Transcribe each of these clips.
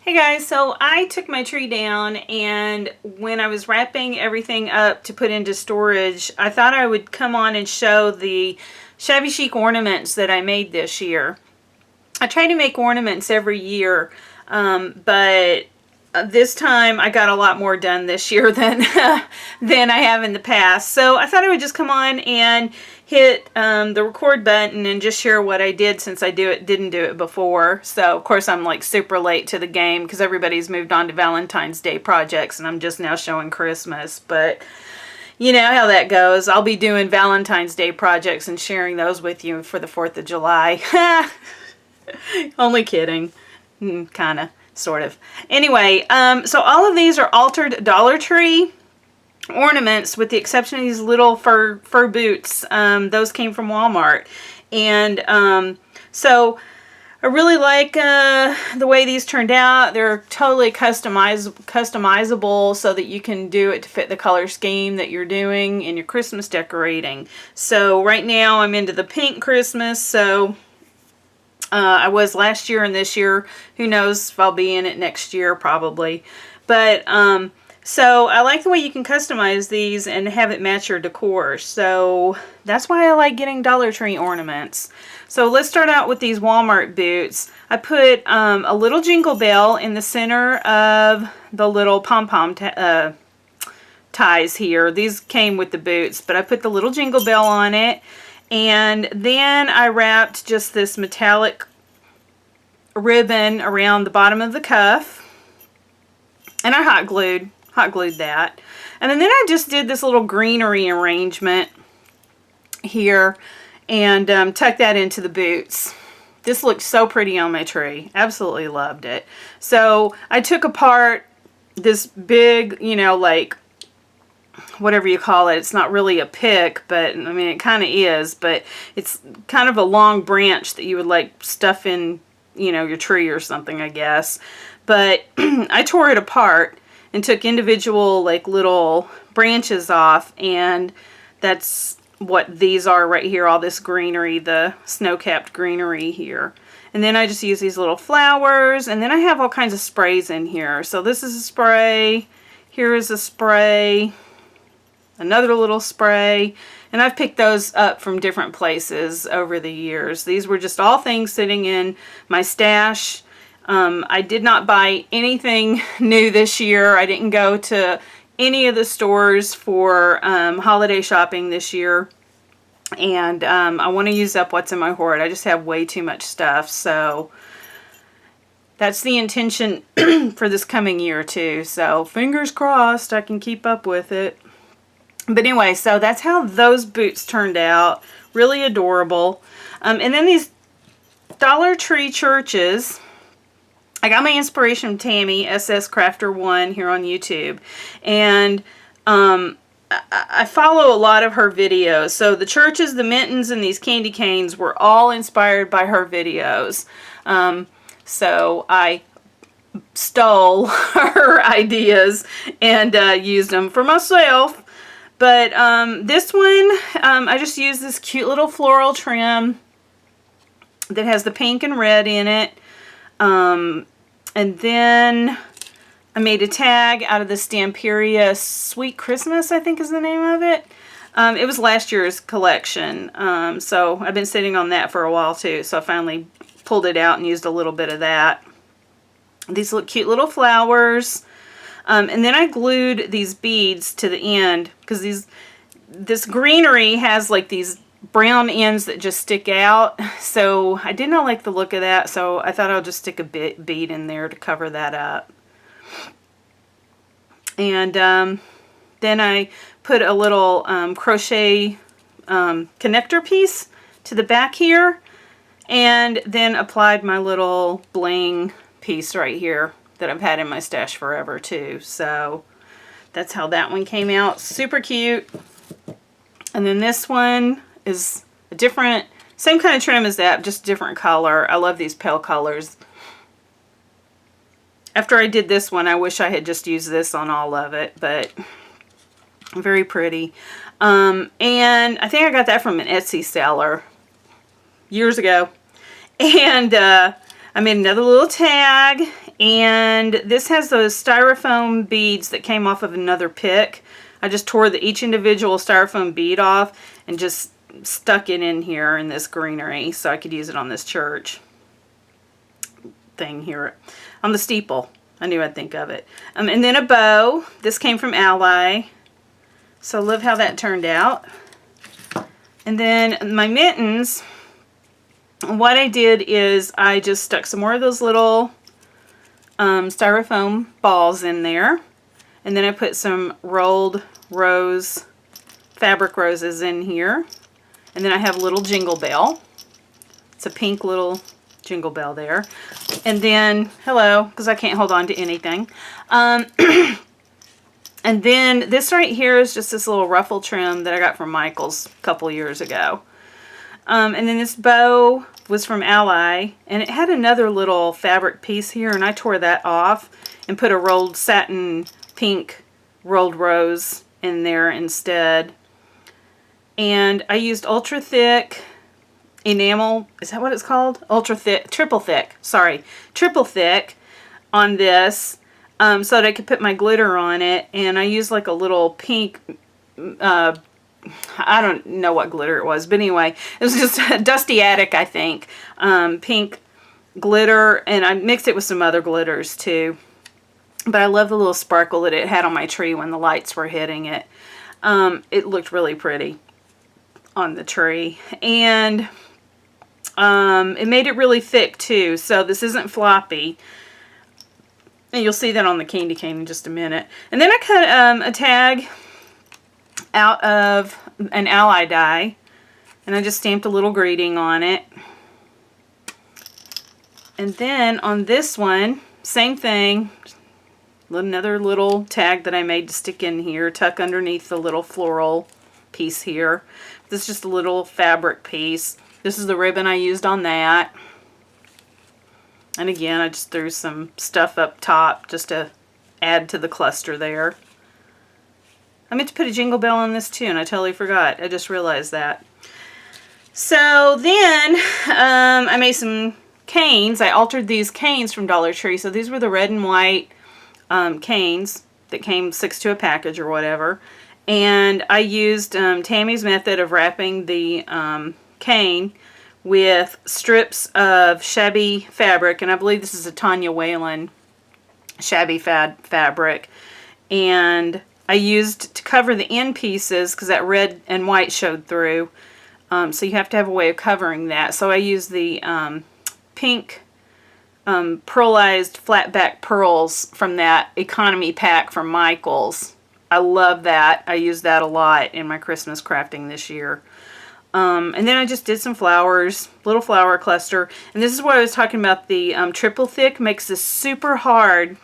Hey guys, so I took my tree down, and when I was wrapping everything up to put into storage, I thought I would come on and show the Shabby Chic ornaments that I made this year. I try to make ornaments every year, but this time I got a lot more done this year than than I have in the past. So I thought I would just come on and hit the record button and just share what I did, since I didn't do it before. So of course I'm like super late to the game because everybody's moved on to Valentine's Day projects and I'm just now showing Christmas. But you know how that goes. I'll be doing Valentine's Day projects and sharing those with you for the 4th of July. Only kidding. Kind of. Sort of. Anyway, so all of these are altered Dollar Tree ornaments, with the exception of these little fur boots. Those came from Walmart. And so I really like the way these turned out. They're totally customizable so that you can do it to fit the color scheme that you're doing in your Christmas decorating. So right now I'm into the pink Christmas, so I was last year and this year. Who knows if I'll be in it next year, probably. But so I like the way you can customize these and have it match your decor. So that's why I like getting Dollar Tree ornaments. So let's start out with these Walmart boots. I put a little jingle bell in the center of the little pom-pom ties here. These came with the boots, but I put the little jingle bell on it. And then I wrapped just this metallic ribbon around the bottom of the cuff. And I hot glued that. And then I just did this little greenery arrangement here and tucked that into the boots. This looked so pretty on my tree. Absolutely loved it. So I took apart this big, you know, like, whatever you call it. It's not really a pick, but I mean it kind of is, but it's kind of a long branch that you would like stuff in, you know, your tree or something, I guess. But I tore it apart and took individual like little branches off, and that's what these are right here, all this greenery, the snow-capped greenery here. And then I just use these little flowers, and then I have all kinds of sprays in here. So this is a spray, here is a spray, another little spray, and I've picked those up from different places over the years. These were just all things sitting in my stash. I did not buy anything new this year. I didn't go to any of the stores for holiday shopping this year, and I want to use up what's in my hoard. I just have way too much stuff, so that's the intention for this coming year too. So fingers crossed I can keep up with it. But anyway, so that's how those boots turned out. Really adorable. And then these Dollar Tree churches. I got my inspiration from Tammy, SS Crafter 1, here on YouTube. And I follow a lot of her videos. So the churches, the mittens, and these candy canes were all inspired by her videos. So I stole her ideas and used them for myself. But this one, I just used this cute little floral trim that has the pink and red in it. And then I made a tag out of the Stamperia Sweet Christmas, I think is the name of it. It was last year's collection. So I've been sitting on that for a while too. So I finally pulled it out and used a little bit of that. These look cute little flowers. And then I glued these beads to the end, because this greenery has like these brown ends that just stick out. So I did not like the look of that, so I thought I'll just stick a bead in there to cover that up. And then I put a little crochet connector piece to the back here, and then applied my little bling piece right here that I've had in my stash forever too. So that's how that one came out. Super cute. And then this one is a different, same kind of trim as that, just different color. I love these pale colors. After I did this one, I wish I had just used this on all of it, but very pretty. And I think I got that from an Etsy seller years ago. And I made another little tag, And this has those styrofoam beads that came off of another pick. I just tore each individual styrofoam bead off and just stuck it in here in this greenery so I could use it on this church thing here on the steeple. I knew I'd think of it. And then a bow. This came from Ally. So love how that turned out. And then my mittens, what I did is I just stuck some more of those little styrofoam balls in there. And then I put some rolled rose, fabric roses in here. And then I have a little jingle bell. It's a pink little jingle bell there. And then, hello, because I can't hold on to anything. And then this right here is just this little ruffle trim that I got from Michael's a couple years ago. And then this bow was from Ally, and it had another little fabric piece here, and I tore that off and put a rolled satin pink rolled rose in there instead. And I used ultra thick enamel, is that what it's called? Ultra thick, triple thick on this. So that I could put my glitter on it, and I used like a little pink, I don't know what glitter it was, but anyway, it was just a Dusty Attic, I think, pink glitter, and I mixed it with some other glitters too. But I love the little sparkle that it had on my tree when the lights were hitting it. It looked really pretty on the tree, and it made it really thick too, so this isn't floppy. And you'll see that on the candy cane in just a minute. And then I cut a tag out of an Ally die. And I just stamped a little greeting on it. And then on this one, same thing. Another little tag that I made to stick in here. Tuck underneath the little floral piece here. This is just a little fabric piece. This is the ribbon I used on that. And again, I just threw some stuff up top just to add to the cluster there. I meant to put a jingle bell on this too, and I totally forgot. I just realized that. So then I made some canes. I altered these canes from Dollar Tree. So these were the red and white canes that came 6 to a package or whatever. And I used Tammy's method of wrapping the cane with strips of shabby fabric, and I believe this is a Tanya Whalen shabby fabric, and I used to cover the end pieces because that red and white showed through, so you have to have a way of covering that. So I used the pink pearlized flat back pearls from that economy pack from Michael's. I love that. I used that a lot in my Christmas crafting this year. And then I just did some flowers, little flower cluster. And this is what I was talking about. The triple thick makes this super hard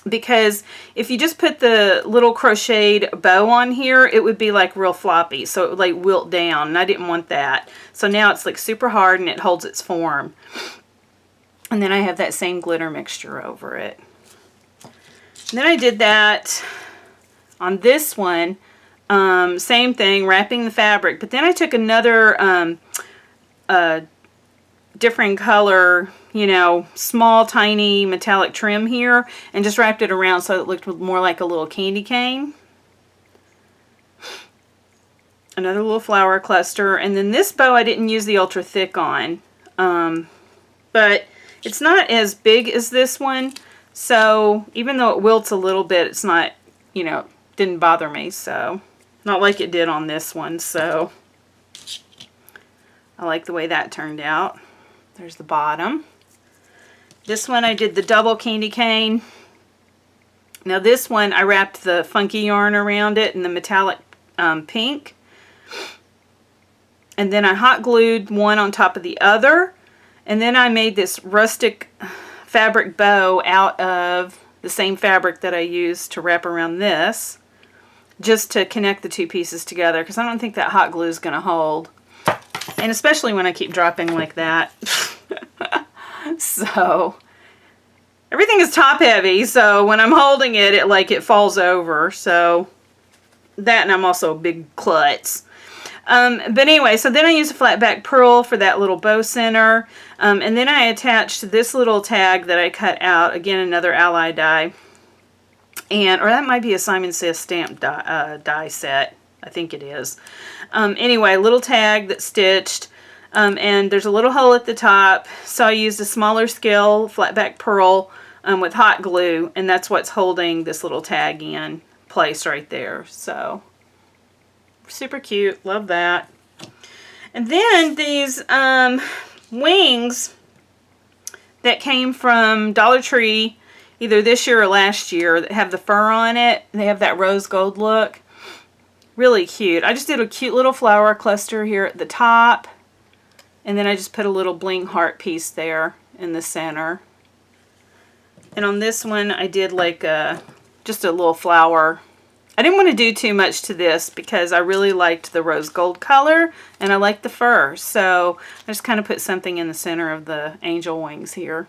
because if you just put the little crocheted bow on here, it would be like real floppy. So it would like wilt down, and I didn't want that. So now it's like super hard and it holds its form. And then I have that same glitter mixture over it. And then I did that on this one. Same thing, wrapping the fabric, but then I took another different color, you know, small tiny metallic trim here, and just wrapped it around so it looked more like a little candy cane. Another little flower cluster, and then this bow I didn't use the ultra thick on, but it's not as big as this one, so even though it wilts a little bit, it's not, you know, didn't bother me, so not like it did on this one, so I like the way that turned out. There's the bottom. This one I did the double candy cane. Now this one I wrapped the funky yarn around it in the metallic pink. And then I hot glued one on top of the other. And then I made this rustic fabric bow out of the same fabric that I used to wrap around this, just to connect the two pieces together, because I don't think that hot glue is going to hold. And especially when I keep dropping like that. So, everything is top heavy, so when I'm holding it, it falls over. So, that, and I'm also a big klutz. But anyway, so then I used a flat back pearl for that little bow center. And then I attached this little tag that I cut out. Again, another Ally die. Or that might be a Simon Says stamp die set. I think it is. Anyway, little tag that's stitched. And there's a little hole at the top. So I used a smaller scale flat back pearl with hot glue. And that's what's holding this little tag in place right there. So super cute. Love that. And then these wings that came from Dollar Tree either this year or last year that have the fur on it. They have that rose gold look. Really cute. I just did a cute little flower cluster here at the top. And then I just put a little bling heart piece there in the center. And on this one I did like just a little flower. I didn't want to do too much to this because I really liked the rose gold color and I liked the fur. So I just kind of put something in the center of the angel wings here.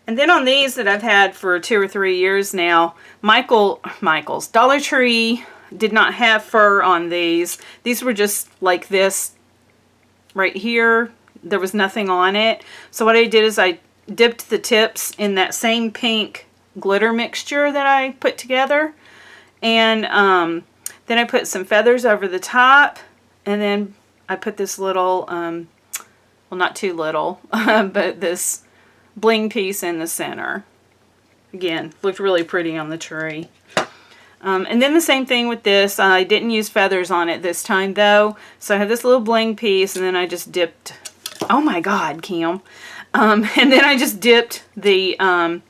And then on these that I've had for 2 or 3 years now, Michael's Dollar Tree did not have fur on these. These were just like this right here. There was nothing on it. So what I did is I dipped the tips in that same pink glitter mixture that I put together. And then I put some feathers over the top. And then I put this little, well, not too little, but this bling piece in the center. Again, looked really pretty on the tree. And then the same thing with this. I didn't use feathers on it this time though. So I have this little bling piece and then I just dipped, oh my God, Kim. And then I just dipped the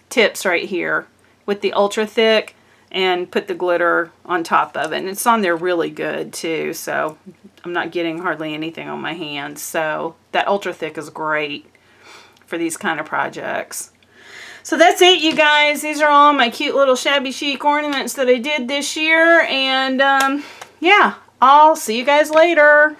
tips right here with the ultra thick and put the glitter on top of it. And it's on there really good too. So I'm not getting hardly anything on my hands. So that ultra thick is great for these kind of projects. So that's it, you guys. These are all my cute little Shabby Chic ornaments that I did this year. And yeah, I'll see you guys later.